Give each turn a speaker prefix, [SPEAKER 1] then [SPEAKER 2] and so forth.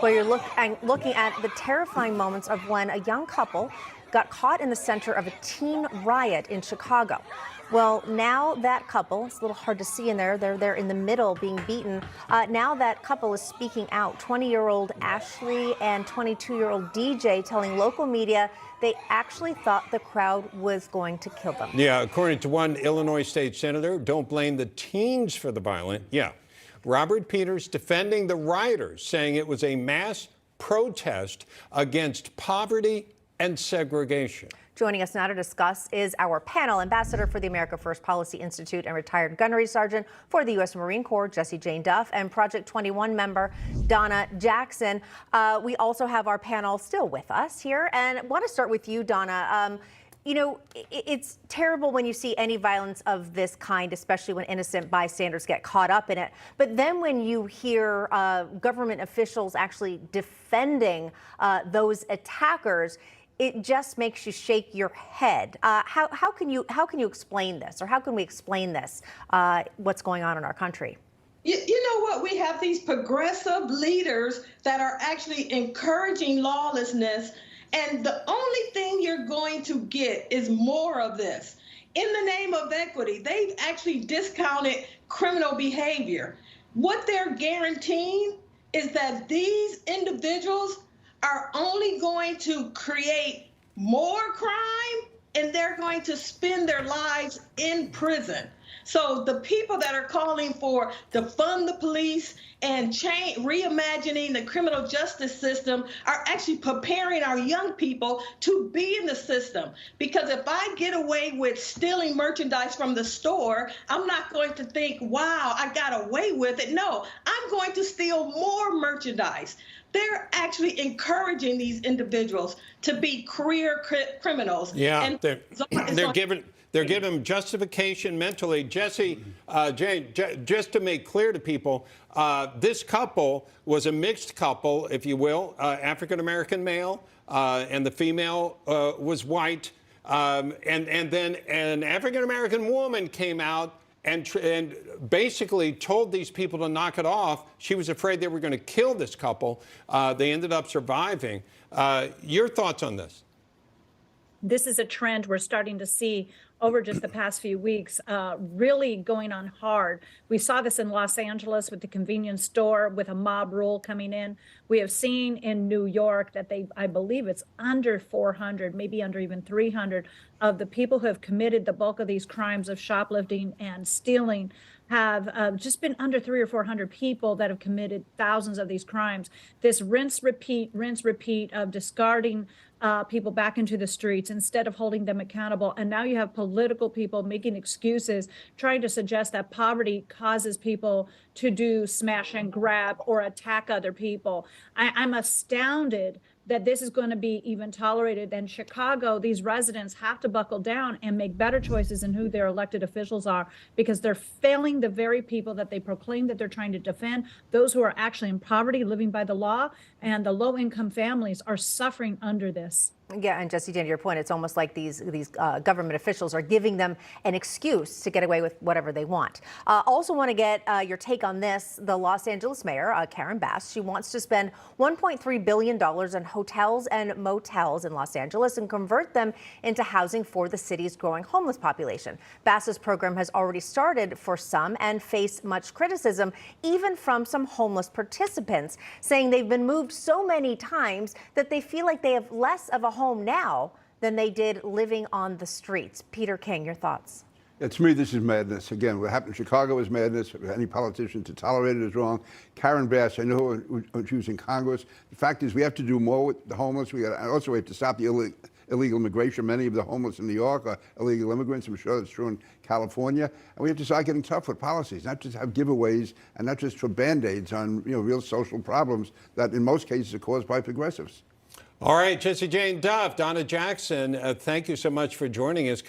[SPEAKER 1] Well, you're looking at the terrifying moments of when a young couple got caught in the center of a teen riot in Chicago. Well, now that couple, it's a little hard to see in there, they're in the middle being beaten. Now that couple is speaking out. 20-year-old Ashley and 22-year-old DJ telling local media they actually thought the crowd was going to kill them.
[SPEAKER 2] Yeah, according to one Illinois state senator, don't blame the teens for the violence. Yeah. Robert Peters defending the rioters, saying it was a mass protest against poverty and segregation.
[SPEAKER 1] Joining us now to discuss is our panel, Ambassador for the America First Policy Institute and retired gunnery sergeant for the U.S. Marine Corps, Jessie Jane Duff, and Project 21 member Donna Jackson. We also have our panel still with us here, and I want to start with you, Donna. You know, it's terrible when you see any violence of this kind, especially when innocent bystanders get caught up in it. But then when you hear government officials actually defending those attackers, it just makes you shake your head. How can you explain this, or how can we explain this? What's going on in our country?
[SPEAKER 3] You know what? We have these progressive leaders that are actually encouraging lawlessness. And the only thing you're going to get is more of this. In the name of equity, they've actually discounted criminal behavior. What they're guaranteeing is that these individuals are only going to create more crime, and they're going to spend their lives in prison. So the people that are calling for defund the police and reimagining the criminal justice system are actually preparing our young people to be in the system. Because if I get away with stealing merchandise from the store, I'm not going to think, wow, I got away with it. No, I'm going to steal more merchandise. They're actually encouraging these individuals to be career criminals.
[SPEAKER 2] Yeah, and they're giving them justification mentally. Jessie, Jane, just to make clear to people, this couple was a mixed couple, if you will, African-American male, and the female was white. And then an African-American woman came out and basically told these people to knock it off. She was afraid they were going to kill this couple. They ended up surviving. Your thoughts on this?
[SPEAKER 4] This is a trend we're starting to see over just the past few weeks, really going on hard. We saw this in Los Angeles with the convenience store with a mob rule coming in. We have seen in New York that I believe it's under 400, maybe under even 300 of the people who have committed the bulk of these crimes of shoplifting and stealing have just been under 300 or 400 people that have committed thousands of these crimes. This rinse, repeat of discarding people back into the streets instead of holding them accountable. And now you have political people making excuses, trying to suggest that poverty causes people to do smash and grab or attack other people. I'm astounded that this is going to be even tolerated. In Chicago, these residents have to buckle down and make better choices in who their elected officials are, because they're failing the very people that they proclaim that they're trying to defend, those who are actually in poverty, living by the law, and the low-income families are suffering under this.
[SPEAKER 1] Yeah, and Jessie Jane, to your point, it's almost like these government officials are giving them an excuse to get away with whatever they want. Also want to get your take on this. The Los Angeles mayor, Karen Bass, she wants to spend $1.3 billion on hotels and motels in Los Angeles and convert them into housing for the city's growing homeless population. Bass's program has already started for some and faced much criticism, even from some homeless participants, saying they've been moved so many times that they feel like they have less of a home now than they did living on the streets. Peter King, your thoughts?
[SPEAKER 5] Yeah, to me, this is madness. Again, what happened in Chicago is madness. Any politician to tolerate it is wrong. Karen Bass, I know she was in Congress. The fact is, we have to do more with the homeless. We also have to stop the illegal immigration. Many of the homeless in New York are illegal immigrants. I'm sure that's true in California. And we have to start getting tough with policies, not just have giveaways and not just for Band-Aids on real social problems that in most cases are caused by progressives.
[SPEAKER 2] All right, Jessie Jane Duff, Donna Jackson, thank you so much for joining us.